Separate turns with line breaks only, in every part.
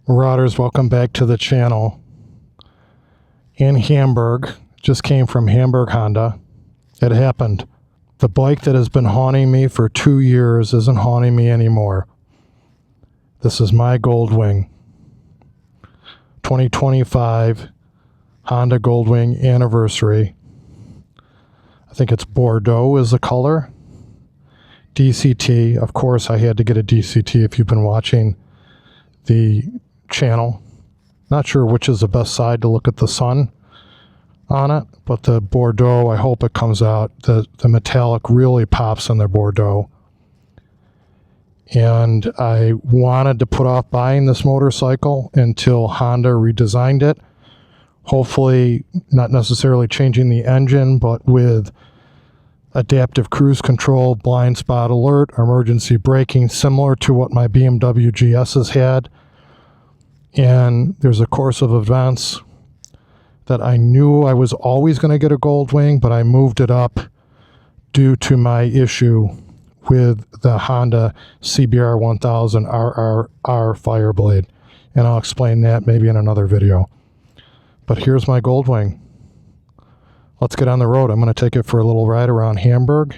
Marauders, welcome back to the channel. In Hamburg, just came from Hamburg Honda. It happened. The bike that has been haunting me for 2 years isn't haunting me anymore. This is my Goldwing. 2025 Honda Goldwing anniversary. I think it's Bordeaux is the color. DCT. Of course, I had to get a DCT if you've been watching the channel. Not sure which is the best side to look at the sun on it, but the Bordeaux, I hope it comes out. The metallic really pops in the Bordeaux. And I wanted to put off buying this motorcycle until Honda redesigned it. Hopefully, not necessarily changing the engine, but with adaptive cruise control, blind spot alert, emergency braking, similar to what my BMW GS has had. And there's a course of events that I knew I was always going to get a Goldwing, but I moved it up due to my issue with the Honda CBR 1000 RRR Fireblade. And I'll explain that maybe in another video. But here's my Goldwing. Let's get on the road. I'm going to take it for a little ride around Hamburg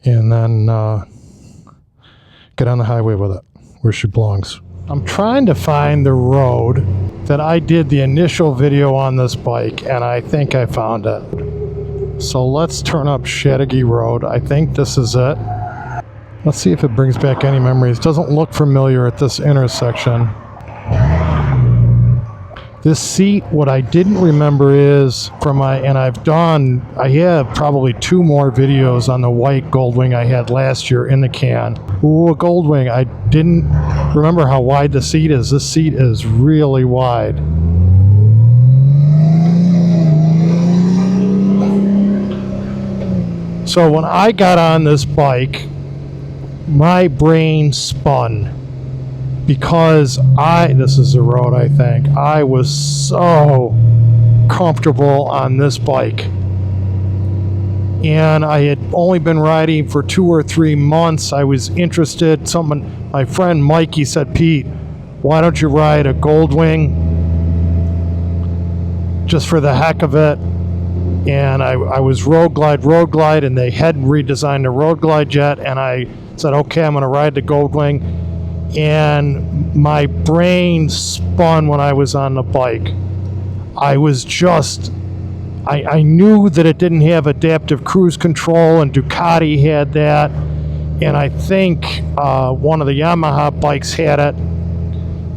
and then get on the highway with it where she belongs. I'm trying to find the road that I did the initial video on this bike, and I think I found it. So let's turn up Shattegi Road. I think this is it. Let's see if it brings back any memories. Doesn't look familiar at this intersection. This seat, what I didn't remember is from my, and I have probably 2 more videos on the white Goldwing I had last year in the can. Ooh, a Goldwing. I didn't remember how wide the seat is. This seat is really wide. So when I got on this bike, my brain spun. Because this is the road, I think. I was so comfortable on this bike. And I had only been riding for 2 or 3 months. I was interested. My friend Mikey said, "Pete, why don't you ride a Goldwing just for the heck of it?" And I was Road Glide, and they hadn't redesigned the Road Glide yet. And I said, okay, I'm going to ride the Goldwing. And my brain spun when I was on the bike. I was just, I knew that it didn't have adaptive cruise control, and Ducati had that. And I think one of the Yamaha bikes had it.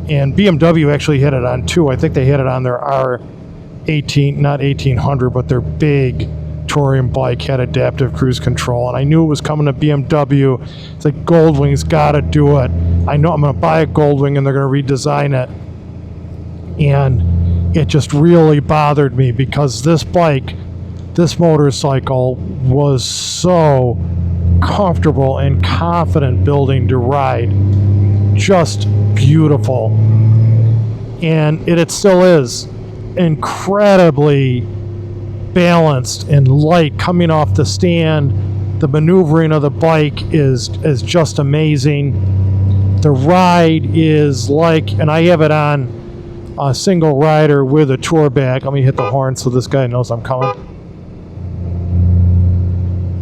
And BMW actually had it on too. I think they had it on their R18, not 1800, but their big touring bike had adaptive cruise control. And I knew it was coming to BMW. It's like, Goldwing's got to do it. I know I'm going to buy a Goldwing and they're going to redesign it. And it just really bothered me because this bike, this motorcycle was so comfortable and confident building to ride. Just beautiful. And it still is incredibly balanced and light coming off the stand. The maneuvering of the bike is just amazing. The ride is like, and I have it on a single rider with a tour bag. Let me hit the horn so this guy knows I'm coming.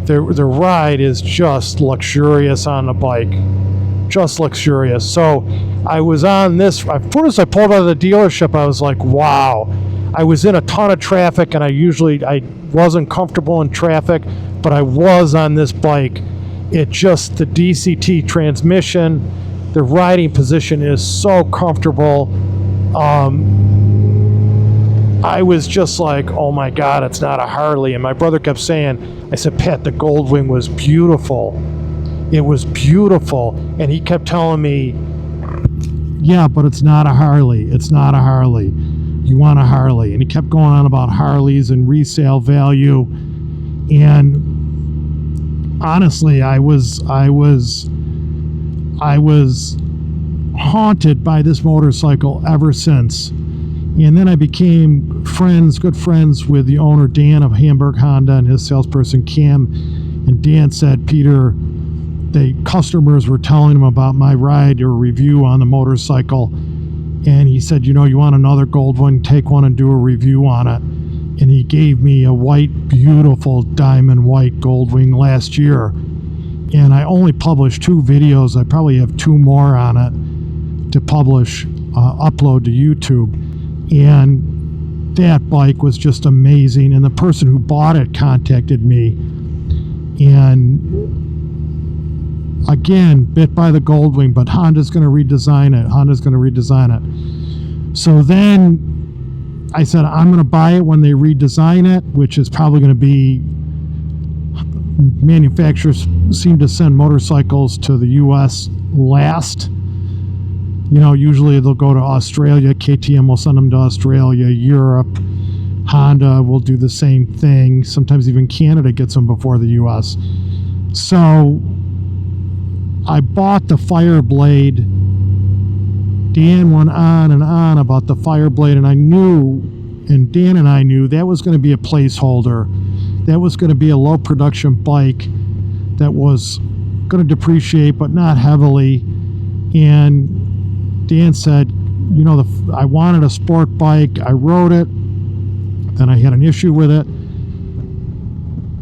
The ride is just luxurious on the bike. Just luxurious. So I was on this, as soon as I pulled out of the dealership, I was like, wow. I was in a ton of traffic, and I wasn't comfortable in traffic, but I was on this bike. The DCT transmission, the riding position is so comfortable. I was just like, oh my God, it's not a Harley. And my brother kept saying, I said, Pat, the Goldwing was beautiful. It was beautiful. And he kept telling me, yeah, but it's not a Harley. It's not a Harley. You want a Harley. And he kept going on about Harleys and resale value. And honestly, I was haunted by this motorcycle ever since. And then I became good friends with the owner, Dan, of Hamburg Honda, and his salesperson, Cam. And Dan said, Peter, the customers were telling him about my ride or review on the motorcycle. And he said, you know, you want another Goldwing, take one and do a review on it. And he gave me a white, beautiful diamond white Goldwing last year. And I only published 2 videos. I probably have 2 more on it to publish, upload to YouTube. And that bike was just amazing. And the person who bought it contacted me. And again, bit by the Goldwing, but Honda's going to redesign it. Honda's going to redesign it. So then I said, I'm going to buy it when they redesign it, which is probably going to be, manufacturers seem to send motorcycles to the U.S. last. You know, usually they'll go to Australia. KTM will send them to Australia, Europe. Honda will do the same thing. Sometimes even Canada gets them before the U.S. So I bought the Fireblade. Dan went on and on about the Fireblade, and I knew, and Dan and I knew, that was going to be a placeholder. That was going to be a low production bike that was going to depreciate, but not heavily. And Dan said, you know, I wanted a sport bike. I rode it. Then I had an issue with it.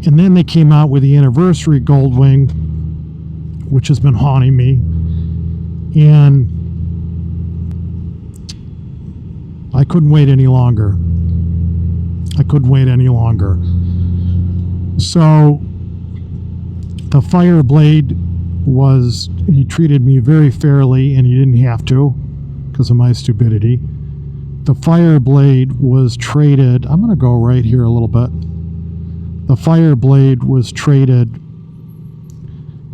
And then they came out with the anniversary Goldwing, which has been haunting me. And I couldn't wait any longer. I couldn't wait any longer. So the Fireblade he treated me very fairly, and he didn't have to because of my stupidity. The Fireblade was traded, I'm going to go right here a little bit. The Fireblade was traded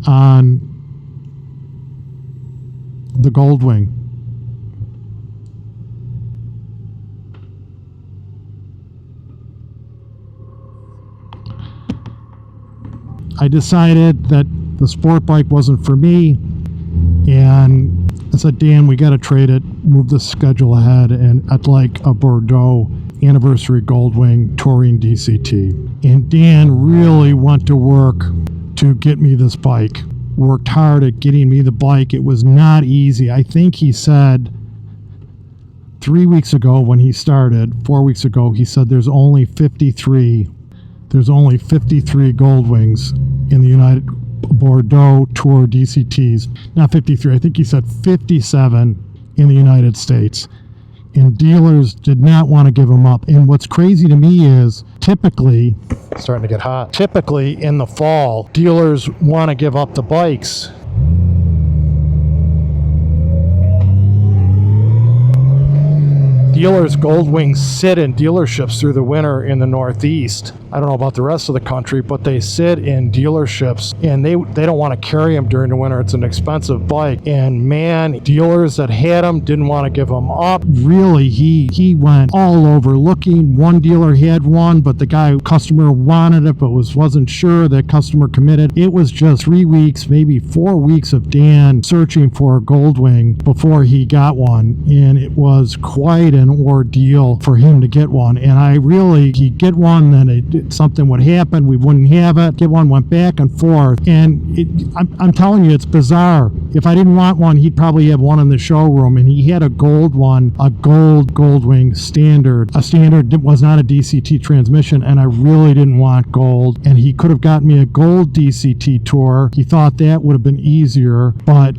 on the Goldwing. I decided that the sport bike wasn't for me, and I said, Dan, we got to trade it, move the schedule ahead, and I'd like a Bordeaux anniversary Goldwing touring DCT. And Dan really went to work to get me this bike. Worked hard at getting me the bike. It was not easy. I think he said 3 weeks ago when he started, 4 weeks ago, he said there's only 53 Goldwings in the United Bordeaux Tour DCTs. Not 53, I think he said 57 in the United States. And dealers did not want to give them up. And what's crazy to me is typically, starting to get hot, typically in the fall, dealers want to give up the bikes. Dealers' Goldwings sit in dealerships through the winter in the Northeast. I don't know about the rest of the country, but they sit in dealerships, and they don't want to carry them during the winter. It's an expensive bike. And man, dealers that had them didn't want to give them up. Really, he went all over looking. One dealer had one, but the customer wanted it, but wasn't sure. That customer committed. It was just 3 weeks, maybe 4 weeks of Dan searching for a Goldwing before he got one. And it was quite an ordeal for him to get one. And he'd get one, then something would happen, we wouldn't have it. Get one, went back and forth. And I'm telling you, it's bizarre. If I didn't want one, he'd probably have one in the showroom. And he had a gold one, a gold Goldwing standard. A standard that was not a DCT transmission, and I really didn't want gold. And he could have gotten me a gold DCT Tour. He thought that would have been easier, but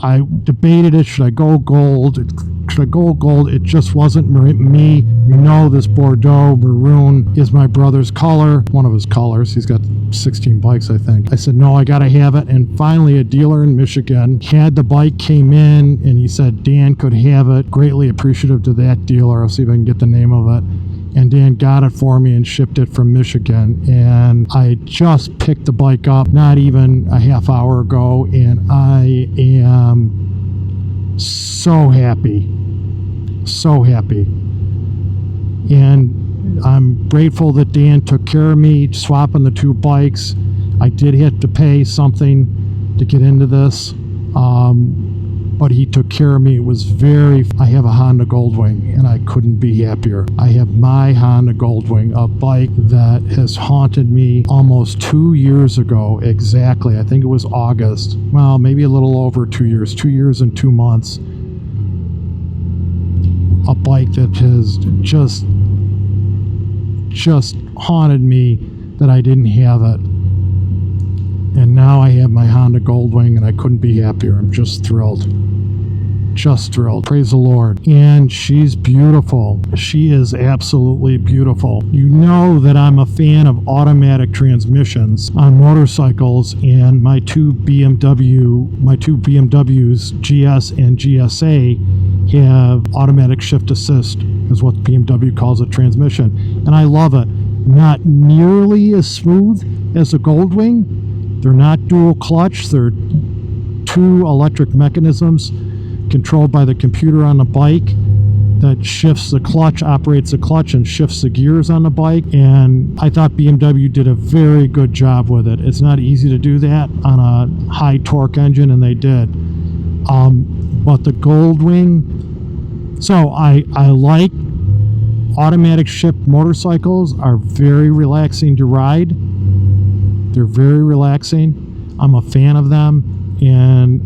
I debated it. Should I go gold? It just wasn't me. You know, this Bordeaux maroon is my brother's color, one of his colors. He's got 16 bikes, I think. I said, no, I gotta have it. And finally, a dealer in Michigan had the bike, came in, and he said Dan could have it. Greatly appreciative to that dealer. I'll see if I can get the name of it. And Dan got it for me and shipped it from Michigan. And I just picked the bike up not even a half hour ago, and I am so happy. So happy. And I'm grateful that Dan took care of me, swapping the 2 bikes. I did have to pay something to get into this, but he took care of me. It was I have a Honda Goldwing, and I couldn't be happier. I have my Honda Goldwing, a bike that has haunted me almost 2 years ago exactly. I think it was August. Well, maybe a little over 2 years. 2 years and 2 months. a bike that has just haunted me that I didn't have it. And now I have my Honda Goldwing, and I couldn't be happier. I'm just thrilled. Just thrilled. Praise the Lord. And she's beautiful. She is absolutely beautiful. You know that I'm a fan of automatic transmissions on motorcycles, and my two BMWs, GS and GSA, have automatic shift assist, is what BMW calls a transmission. And I love it. Not nearly as smooth as a Goldwing. They're not dual clutch. They're two electric mechanisms controlled by the computer on the bike that shifts the clutch, operates the clutch, and shifts the gears on the bike. And I thought BMW did a very good job with it. It's not easy to do that on a high torque engine, and they did. But the Goldwing, so I like automatic shift motorcycles, are very relaxing to ride. They're very relaxing. I'm a fan of them, and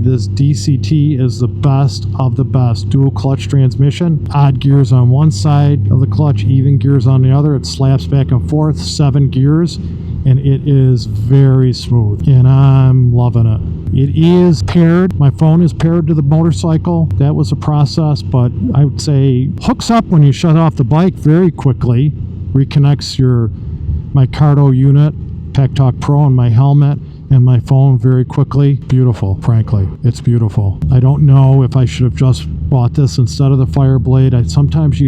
this DCT is the best of the best. Dual clutch transmission, odd gears on one side of the clutch, even gears on the other. It slaps back and forth, 7 gears, and it is very smooth, and I'm loving it. It is paired. My phone is paired to the motorcycle. That was a process, but I would say hooks up when you shut off the bike very quickly, reconnects my Cardo unit, Pack Talk Pro, and my helmet and my phone very quickly. Beautiful, frankly. It's beautiful. I don't know if I should have just bought this instead of the Fireblade. Sometimes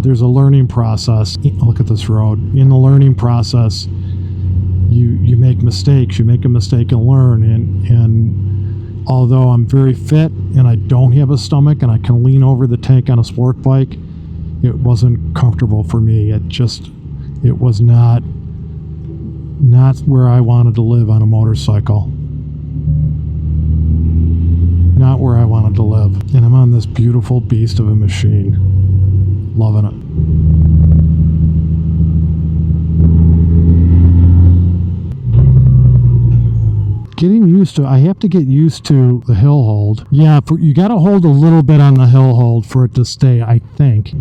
there's a learning process. Look at this road. In the learning process, you make mistakes. You make a mistake and learn. And although I'm very fit and I don't have a stomach and I can lean over the tank on a sport bike, it wasn't comfortable for me. It was not where I wanted to live on a motorcycle. Not where I wanted to live. And I'm on this beautiful beast of a machine. Loving it. I have to get used to the hill hold. Yeah, you got to hold a little bit on the hill hold for it to stay, I think.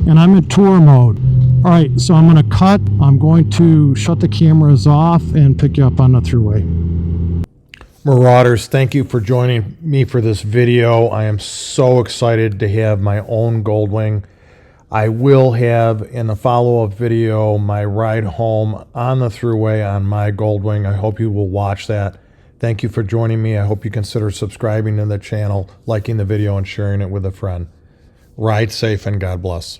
And I'm in tour mode. All right, so I'm going to cut. I'm going to shut the cameras off and pick you up on the thruway. Marauders, thank you for joining me for this video. I am so excited to have my own Goldwing. I will have in a follow-up video my ride home on the thruway on my Goldwing. I hope you will watch that. Thank you for joining me. I hope you consider subscribing to the channel, liking the video, and sharing it with a friend. Ride safe and God bless.